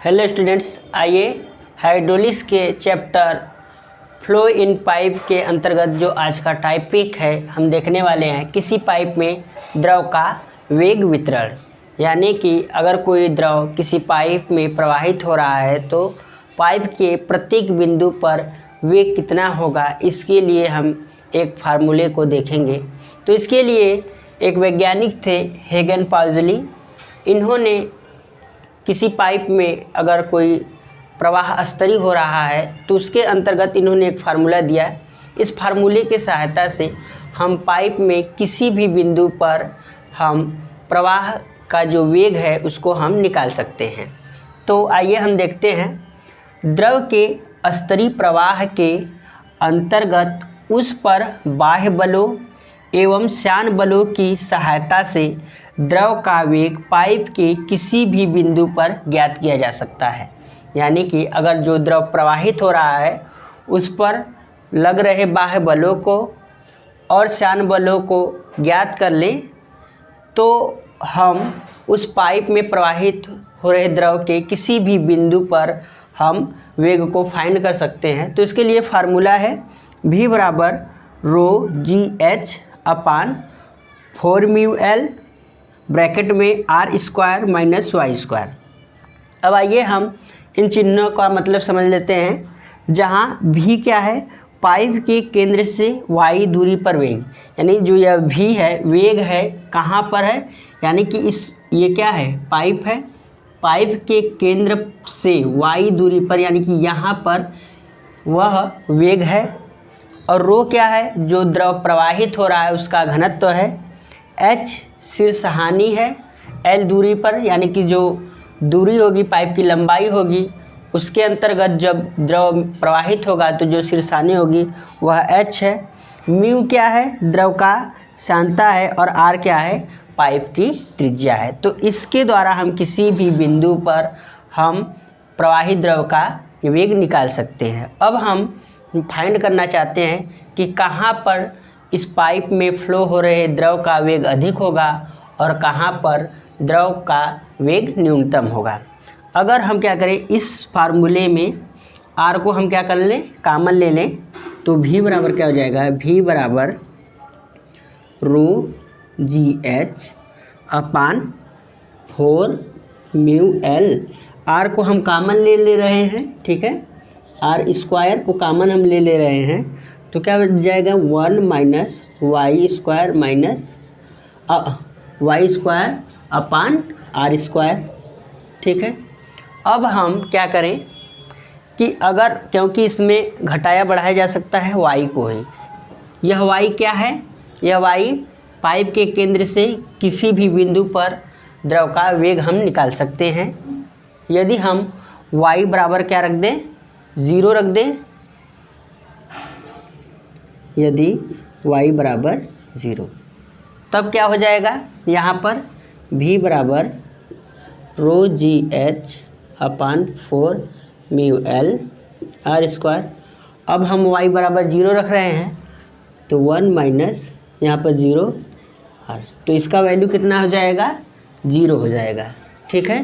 Hello students, आइए hydraulics के chapter flow in pipe के अंतर्गत जो आज का टॉपिक है हम देखने वाले हैं किसी पाइप में द्रव का वेग वितरण। यानी कि अगर कोई द्रव किसी पाइप में प्रवाहित हो रहा है तो पाइप के प्रत्येक बिंदु पर वेग कितना होगा, इसके लिए हम एक फार्मूले को देखेंगे। तो इसके लिए एक वैज्ञानिक थे हेगन पाउज़ली। इन्होंने किसी पाइप में अगर कोई प्रवाह स्तरीय हो रहा है तो उसके अंतर्गत इन्होंने एक फार्मूला दिया। इस फार्मूले की सहायता से हम पाइप में किसी भी बिंदु पर हम प्रवाह का जो वेग है उसको हम निकाल सकते हैं। तो आइए हम देखते हैं। द्रव के स्तरीय प्रवाह के अंतर्गत उस पर बाह्य बलों एवं श्यान बलों की सहायता से द्रव का वेग पाइप के किसी भी बिंदु पर ज्ञात किया जा सकता है। यानी कि अगर जो द्रव प्रवाहित हो रहा है उस पर लग रहे बाह्य बलों को और श्यान बलों को ज्ञात कर लें तो हम उस पाइप में प्रवाहित हो रहे द्रव के किसी भी बिंदु पर हम वेग को फाइंड कर सकते हैं। तो इसके लिए फार्मूला है V बराबर रो जी H upon 4 mu l bracket में r square minus y square. अब आइए हम इन चिन्हों का मतलब समझ लेते हैं। जहाँ भी क्या है, पाइप के केंद्र से y दूरी पर वेग, यानी जो यह v है वेग है कहाँ पर है, यानी कि ये क्या है, पाइप है। पाइप के केंद्र से y दूरी पर यानी कि यहाँ पर वह वेग है। और रो क्या है, जो द्रव प्रवाहित हो रहा है उसका घनत्व है। h शीर्ष हानि है l दूरी पर, यानी कि जो दूरी होगी पाइप की लंबाई होगी उसके अंतर्गत जब द्रव प्रवाहित होगा तो जो शीर्षानी होगी वह h है। म्यू क्या है, द्रव का सांद्रता है। और r क्या है, पाइप की त्रिज्या है। तो इसके द्वारा हम किसी भी बिंदु पर हम प्रवाहित द्रव का वेग निकाल सकते हैं। अब हम फाइंड करना चाहते हैं कि कहाँ पर इस पाइप में फ्लो हो रहे द्रव का वेग अधिक होगा और कहाँ पर द्रव का वेग न्यूनतम होगा। अगर हम क्या करें, इस फार्मूले में आर को हम क्या कर लें, कॉमन ले लें, तो V बराबर क्या हो जाएगा, V बराबर रो जी H upon 4 mu L. R को हम कॉमन ले रहे हैं, ठीक है, आर स्क्वायर को कॉमन हम ले रहे हैं। तो क्या हो जाएगा, 1 minus y square minus y square upon r square, ठीक है। अब हम क्या करें कि अगर, क्योंकि इसमें घटाया बढ़ाया जा सकता है y को ही, यह y क्या है, यह y पाइप के केंद्र से किसी भी बिंदु पर द्रव का वेग हम निकाल सकते हैं। यदि हम y बराबर क्या रख दें, 0 रख दें, यदि y बराबर 0 तब क्या हो जाएगा, यहाँ पर V बराबर rho ji H upon 4 mu L are square. अब हम y बराबर 0 रख रहे हैं तो 1 माइनस यहाँ पर 0 आर, तो इसका वैल्यू कितना हो जाएगा, 0 हो जाएगा, ठीक है।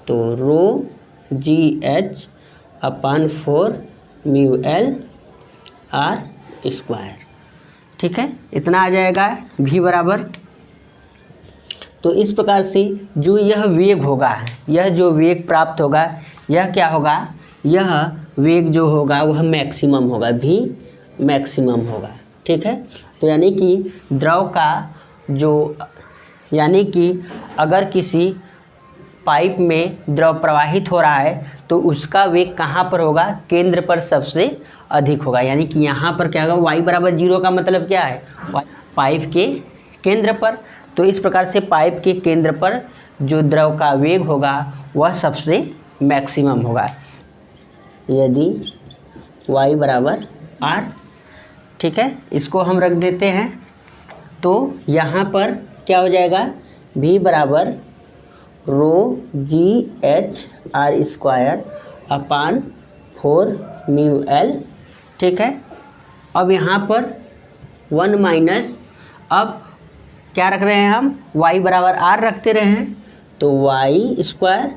तो रो जी H upon 4 mu L are square, ठीक है, इतना आ जाएगा V बराबर। तो इस प्रकार से जो यह वेग होगा, यह जो वेग प्राप्त होगा, यह क्या होगा, यह वेग जो होगा वह मैक्सिमम होगा, V मैक्सिमम होगा, ठीक है। तो यानी कि द्रव का जो, यानी कि अगर किसी पाइप में द्रव प्रवाहित हो रहा है तो उसका वेग कहाँ पर होगा, केंद्र पर सबसे अधिक होगा। यानी कि यहाँ पर क्या होगा, y बराबर 0 का मतलब क्या है, पाइप के केंद्र पर। तो इस प्रकार से पाइप के केंद्र पर जो द्रव का वेग होगा वह सबसे मैक्सिमम होगा यदि y बराबर r, ठीक है। इसको हम रख देते हैं। तो यहाँ पर क्या हो जाएगा, V बराबर रो जी H R square upon 4 mu L, ठीक है। अब यहाँ पर 1 माइनस, अब क्या रख रहे हैं हम, y बराबर r रखते रहे हैं तो वाई स्क्वायर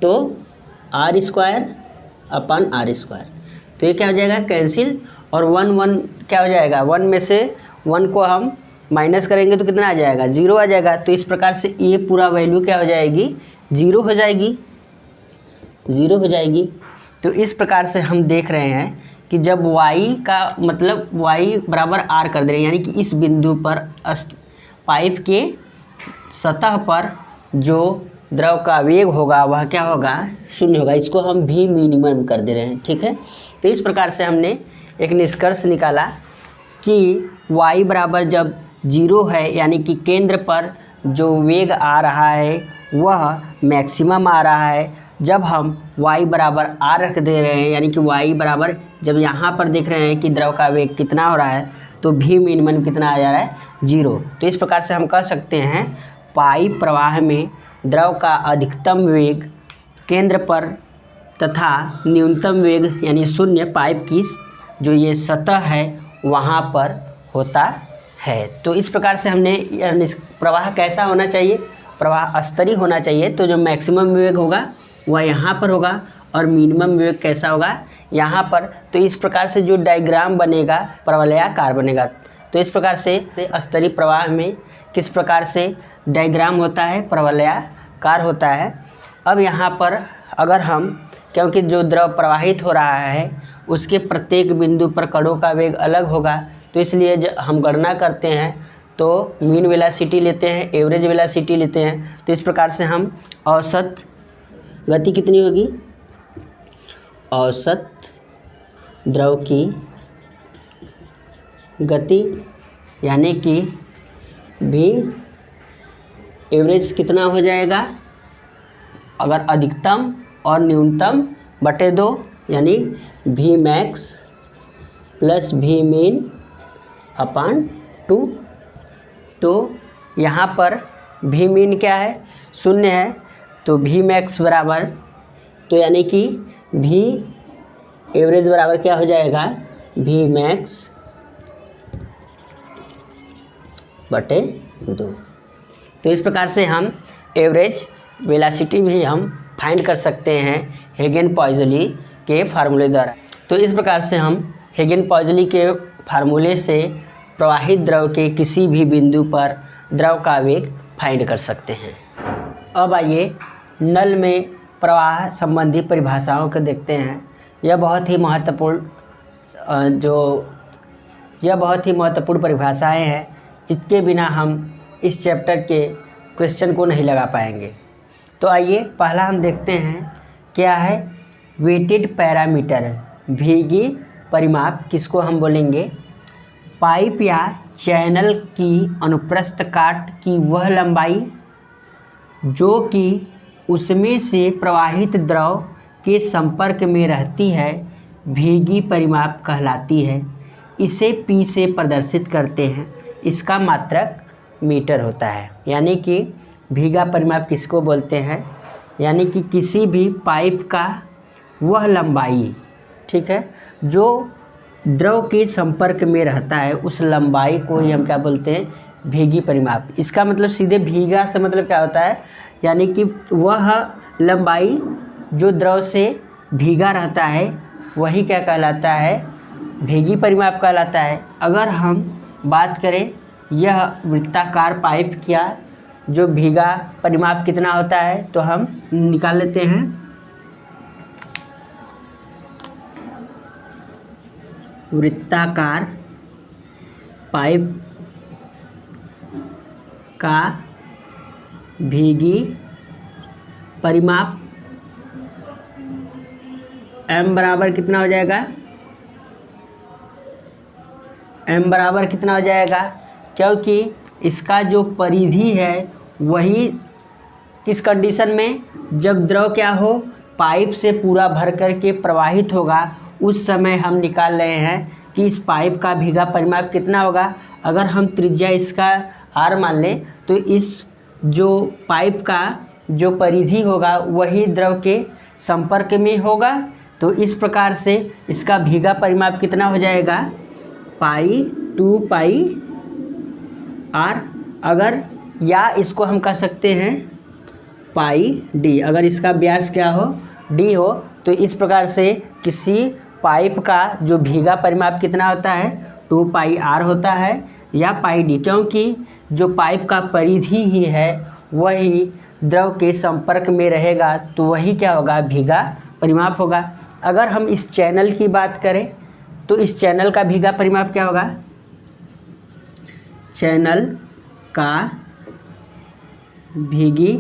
तो r square upon r square, तो ये क्या हो जाएगा कैंसिल, और 1 1 क्या हो जाएगा, 1 में से 1 को हम माइनस करेंगे तो कितना आ जाएगा, 0 आ जाएगा। तो इस प्रकार से ये पूरा वैल्यू क्या हो जाएगी, 0 हो जाएगी, 0 हो जाएगी। तो इस प्रकार से हम देख रहे हैं कि जब y का मतलब y बराबर r कर दे रहे हैं, यानी कि इस बिंदु पर पाइप के सतह पर जो द्रव का वेग होगा वह क्या होगा, 0 होगा। इसको हम भी मिनिमम कर दे रहे हैं, ठीक है। तो इस प्रकार से हमने एक निष्कर्ष निकाला कि y बराबर जब 0 है, यानी कि केंद्र पर जो वेग आ रहा है वह मैक्सिमम आ रहा है। जब हम y बराबर r रख दे रहे हैं, यानी कि y बराबर जब यहाँ पर देख रहे हैं कि द्रव का वेग कितना हो रहा है, तो भी मिनिमम कितना आ जा रहा है, 0। तो इस प्रकार से हम कह सकते हैं पाइप प्रवाह में द्रव का अधिकतम वेग केंद्र पर तथा न्यूनतम वेग यानी 0 पाइप की जो ये सतह है वहाँ पर होता है। तो इस प्रकार से हमने प्रवाह कैसा होना चाहिए, प्रवाह स्तरीय होना चाहिए। तो जो मैक्सिमम वेग होगा वह यहाँ पर होगा और मिनिमम वेग कैसा होगा, यहाँ पर। तो इस प्रकार से जो डायग्राम बनेगा परवलयाकार बनेगा। तो इस प्रकार से स्तरीय प्रवाह में किस प्रकार से डायग्राम होता है, परवलयाकार होता है। अब यहाँ पर अगर हम, क्योंकि जो द्रव प्रवाहित हो रहा है उसके प्रत्येक बिंदु पर कणों का वेग अलग होगा, तो इसलिए हम गणना करते हैं तो मीन वेलोसिटी लेते हैं, एवरेज वेलोसिटी लेते हैं। तो इस प्रकार से हम औसत गति कितनी होगी, औसत द्रव की गति यानी कि भी एवरेज कितना हो जाएगा, अगर अधिकतम और न्यूनतम बटे 2 यानी भी मैक्स प्लस भी मीन अपान 2। तो यहाँ पर भी मीन क्या है, 0 है, तो भी मैक्स बराबर, तो यानी कि भी एवरेज बराबर क्या हो जाएगा, भी मैक्स बटे 2। तो इस प्रकार से हम एवरेज वेलोसिटी भी हम फाइंड कर सकते हैं हेगन पॉइज़ली के फार्मूले द्वारा। तो इस प्रकार से हम हेगन पॉइज़ली के फार्मूले से प्रवाहित द्रव के किसी भी बिंदु पर द्रव का वेग फाइंड कर सकते हैं। अब आइए नल में प्रवाह संबंधी परिभाषाओं को देखते हैं। यह बहुत ही महत्वपूर्ण परिभाषाएं हैं। इसके बिना हम इस चैप्टर के क्वेश्चन को नहीं लगा पाएंगे। तो आइए पहला हम देखते हैं क्या है, वेटेड पैरामीटर। भीगी परिमाप किसको हम बोलेंगे, पाइप या चैनल की अनुप्रस्थ काट की वह लंबाई जो कि उसमें से प्रवाहित द्रव के संपर्क में रहती है भीगी परिमाप कहलाती है। इसे P से प्रदर्शित करते हैं। इसका मात्रक मीटर होता है। यानी कि भीगा परिमाप किसको बोलते हैं, यानी कि किसी भी पाइप का वह लंबाई, ठीक है, जो द्रव के संपर्क में रहता है उस लंबाई को ही हम क्या बोलते हैं, भीगी परिमाप। इसका मतलब सीधे भीगा से मतलब क्या होता है, यानी कि वह लंबाई जो द्रव से भीगा रहता है वही क्या कहलाता है, भीगी परिमाप कहलाता है। अगर हम बात करें यह वृत्ताकार पाइप का जो भीगा परिमाप कितना होता है, तो हम निकाल लेते हैं। वृत्ताकार पाइप का भीगी परिमाप m बराबर कितना हो जाएगा, m बराबर कितना हो जाएगा, क्योंकि इसका जो परिधि है वही किस कंडीशन में, जब द्रव क्या हो पाइप से पूरा भर करके प्रवाहित होगा उस समय हम निकाल रहे हैं कि इस पाइप का भीगा परिमाप कितना होगा। अगर हम त्रिज्या इसका r मान लें तो इस जो पाइप का जो परिधि होगा वही द्रव के संपर्क में होगा। तो इस प्रकार से इसका भीगा परिमाप कितना हो जाएगा, पाई 2 पाई r। अगर या इसको हम कह सकते हैं पाई डी। अगर इसका व्यास क्या हो, डी हो, तो इस प्रकार से किसी पाइप का जो भीगा परिमाप कितना होता है, 2 पाई आर होता है या पाई डी, क्योंकि जो पाइप का परिधि ही है वही द्रव के संपर्क में रहेगा तो वही क्या होगा, भीगा परिमाप होगा। अगर हम इस चैनल की बात करें तो इस चैनल का भीगा परिमाप क्या होगा, चैनल का भीगी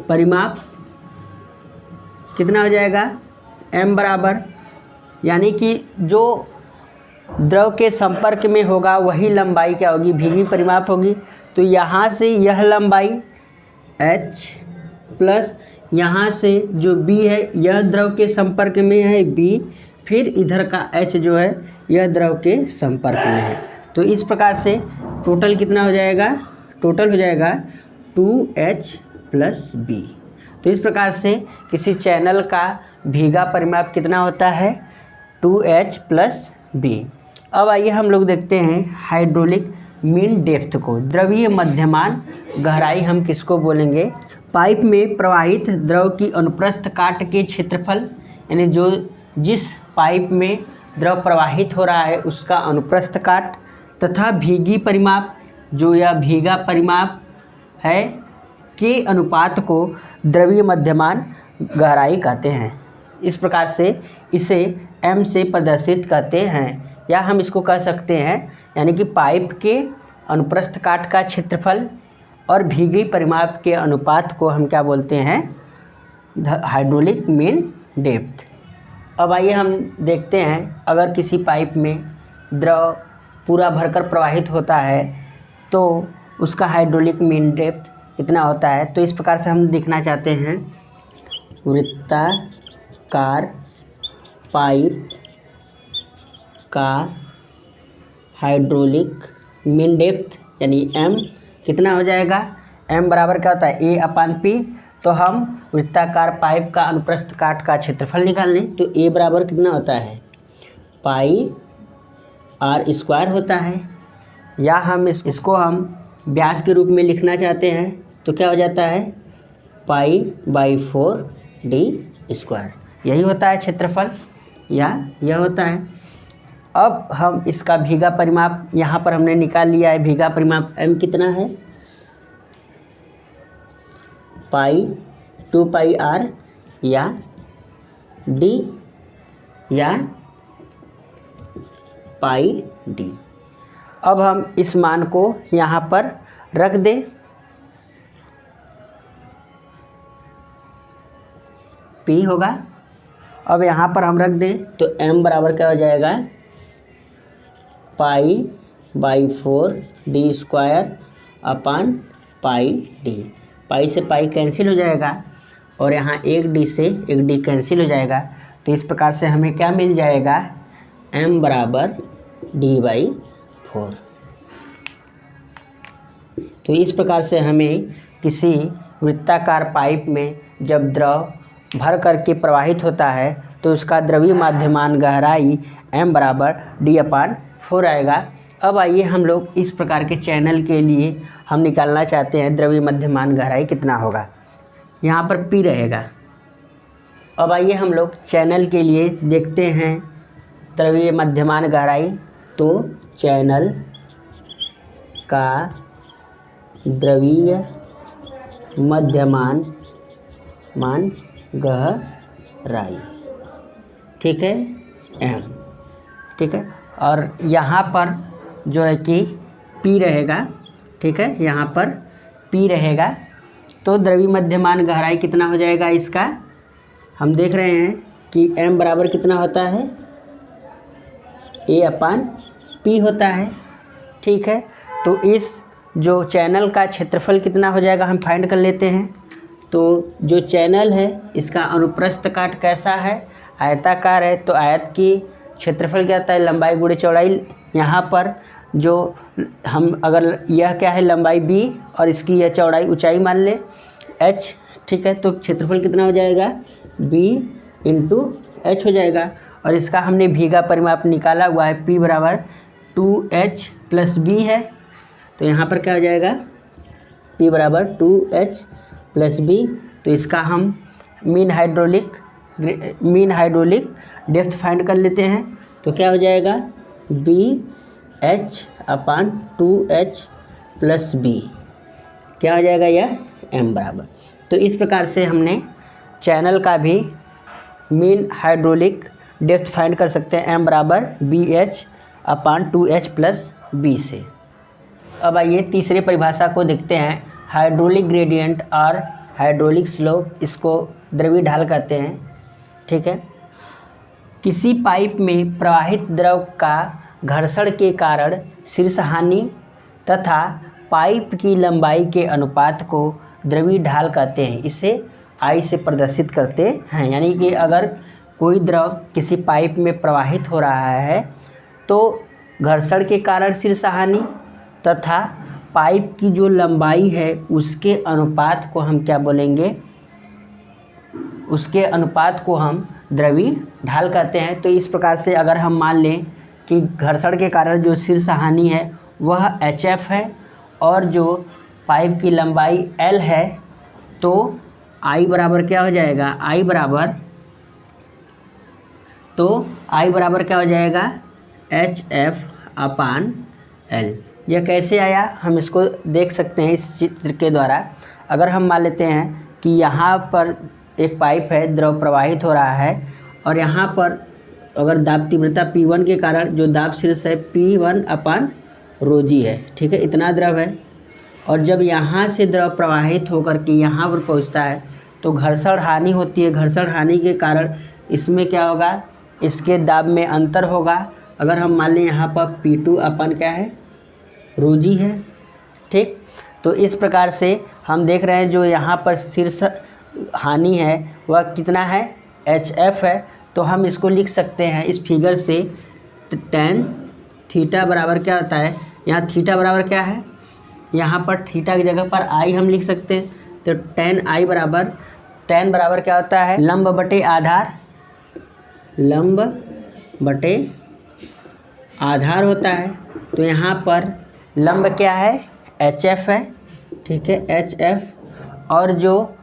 परिमाप कितना हो जाएगा, m बराबर, यानी कि जो द्रव के संपर्क में होगा वही लंबाई क्या होगी, भीगी परिमाप होगी। तो यहाँ से यह लंबाई h प्लस यहाँ से जो b है यह द्रव के संपर्क में है b, फिर इधर का h जो है यह द्रव के संपर्क में है। तो इस प्रकार से टोटल कितना हो जाएगा, टोटल हो जाएगा 2h प्लस b। तो इस प्रकार से किसी चैनल का भीगा परिमाप कितना होता है, 2h प्लस b। अब आइए हम लोग देखते हैं हाइड्रोलिक मीन डेप्थ को। द्रवीय मध्यमान गहराई हम किसको बोलेंगे, पाइप में प्रवाहित द्रव की अनुप्रस्थ काट के क्षेत्रफल, यानी जो जिस पाइप में द्रव प्रवाहित हो रहा है उसका अनुप्रस्थ काट, तथा भीगी परिमाप, जो यह भीगा परिमाप है, के अनुपात को द्रवीय मध्यमान गहराई कहते हैं। इस प्रकार से इसे m से प्रदर्शित करते हैं, या हम इसको कह सकते हैं, यानी कि पाइप के अनुप्रस्थ काट का क्षेत्रफल और भीगी परिमाप के अनुपात को हम क्या बोलते हैं, हाइड्रोलिक मीन डेप्थ। अब आइए हम देखते हैं, अगर किसी पाइप में द्रव पूरा भरकर प्रवाहित होता है तो उसका हाइड्रोलिक मीन डेप्थ कितना होता है। तो इस प्रकार से हम देखना चाहते हैं, वृत्ताकार पाइप का हाइड्रोलिक मीन डेप्थ यानी m कितना हो जाएगा, m बराबर क्या होता है, A/P। तो हम वृत्ताकार पाइप का अनुप्रस्थ काट का क्षेत्रफल निकाल लें तो A बराबर कितना होता है, पाई r स्क्वायर होता है, या हम इसको हम व्यास के रूप में लिखना चाहते हैं तो क्या हो जाता है, π/4d²। यही होता है क्षेत्रफल, या यह होता है। अब हम इसका भीगा परिमाप यहाँ पर हमने निकाल लिया है। भीगा परिमाप m कितना है, π/2 πr या d या πd। अब हम इस मान को यहाँ पर रख दें, P होगा। अब यहाँ पर हम रख दें तो m बराबर क्या हो जाएगा, π/4d² पाई से पाई कैंसिल हो जाएगा और यहाँ एक डी से एक डी कैंसिल हो जाएगा। तो इस प्रकार से हमें क्या मिल जाएगा, m बराबर d/4। तो इस प्रकार से हमें किसी वृत्ताकार पाइप में जब द्रव भर करके प्रवाहित होता है तो उसका द्रवीय माध्यमान गहराई m बराबर d/4 आएगा। अब आइए हम लोग इस प्रकार के चैनल के लिए हम निकालना चाहते हैं द्रवीय मध्यमान गहराई कितना होगा। यहाँ पर P रहेगा। अब आइए हम लोग चैनल के लिए देखते हैं द्रवीय मध्यमान गहराई। तो चैनल का द्रवीय मध्यमान गहराई, ठीक है, m, ठीक है। और यहाँ पर जो है कि P रहेगा, ठीक है, यहाँ पर P रहेगा। तो द्रवीय मध्यमान गहराई कितना हो जाएगा इसका, हम देख रहे हैं कि m बराबर कितना होता है, A/P होता है, ठीक है। तो इस जो चैनल का क्षेत्रफल कितना हो जाएगा हम फाइंड कर लेते हैं। तो जो चैनल है इसका अनुप्रस्थ काट कैसा है, आयताकार है, तो आयत की क्षेत्रफल क्या होता है, लंबाई गुणे चौड़ाई। यहाँ पर जो हम अगर यह क्या है, लंबाई b और इसकी यह चौड़ाई ऊंचाई मान ले h, ठीक है। तो क्षेत्रफल कितना हो जाएगा, b × h हो जाएगा। और इसका हमने भीगा परिमाप निकाला हुआ है, p बराबर 2h + b है। तो यहाँ पर क्या हो जाएगा, p बराबर 2h + b। तो इसका हम मीन हाइड्रोलिक डेप्थ फाइंड कर लेते हैं। तो क्या हो जाएगा, BH/2H + B क्या हो जाएगा, यह m बराबर। तो इस प्रकार से हमने चैनल का भी मीन हाइड्रोलिक डेप्थ फाइंड कर सकते हैं, m बराबर BH/2H + B से। अब आइए तीसरे परिभाषा को देखते हैं, हाइड्रोलिक ग्रेडियंट और हाइड्रोलिक स्लोप, इसको द्रवीय ढाल कहते हैं। ठीक है, किसी पाइप में प्रवाहित द्रव का घर्षण के कारण शीर्ष हानि तथा पाइप की लंबाई के अनुपात को द्रवीय ढाल कहते हैं। इसे I से प्रदर्शित करते हैं, यानी कि अगर कोई द्रव किसी पाइप में प्रवाहित हो रहा है तो घर्षण के कारण शीर्ष हानि तथा पाइप की जो लंबाई है उसके अनुपात को हम क्या बोलेंगे, उसके अनुपात को हम द्रवीय ढाल कहते हैं। तो इस प्रकार से अगर हम मान लें कि घर्षण के कारण जो शीर्ष हानि है वह HF है और जो पाइप की लंबाई L है, तो I बराबर क्या हो जाएगा, I बराबर क्या हो जाएगा, HF/L। यह कैसे आया हम इसको देख सकते हैं इस चित्र के द्वारा। अगर हम मान लेते हैं कि यहाँ पर एक पाइप है, द्रव प्रवाहित हो रहा है और यहाँ पर अगर दाब तीव्रता P1 के कारण जो दाब शीर्ष है P1/ρg है। ठीक है, इतना द्रव है और जब यहाँ से द्रव प्रवाहित होकर के यहाँ पर पहुँचता है तो घर्षण हानि होती है। घर्षण हानि के कारण इसमें क्या होगा, इसके दाब में अंतर होगा। अगर हम मान लें यहाँ पर P2 क्या है, ρg है। ठीक, तो इस प्रकार से हम देख रहे हैं जो यहाँ पर शीर्ष हानि है वह कितना है, HF है। तो हम इसको लिख सकते हैं इस फिगर से, tan थीटा बराबर क्या होता है, यहाँ थीटा बराबर क्या है, यहाँ पर थीटा की जगह पर I हम लिख सकते हैं। तो tan बराबर क्या होता है, लंब बटे आधार होता है। तो यहाँ पर लंब क्या है, HF है। ठीक है, HF, और जो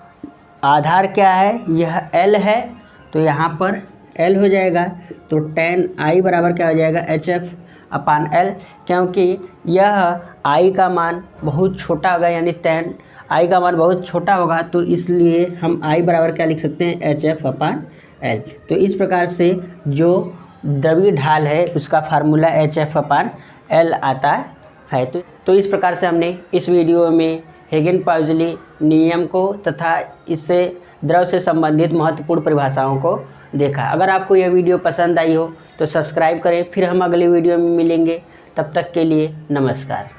आधार क्या है, यह L है। तो यहाँ पर L हो जाएगा। तो tan I बराबर क्या हो जाएगा, HF/L, क्योंकि यह I का मान बहुत छोटा होगा, यानी tan I का मान बहुत छोटा होगा, तो इसलिए हम I बराबर क्या लिख सकते हैं, HF/L। तो इस प्रकार से जो द्रवीय ढाल है उसका फार्मूला HF/L आता है। तो इस प्रकार से हमने इस वीडियो में हेगेन-पाउज़ली नियम को तथा इससे द्रव से संबंधित महत्वपूर्ण परिभाषाओं को देखा। अगर आपको यह वीडियो पसंद आई हो तो सब्सक्राइब करें। फिर हम अगले वीडियो में मिलेंगे, तब तक के लिए नमस्कार।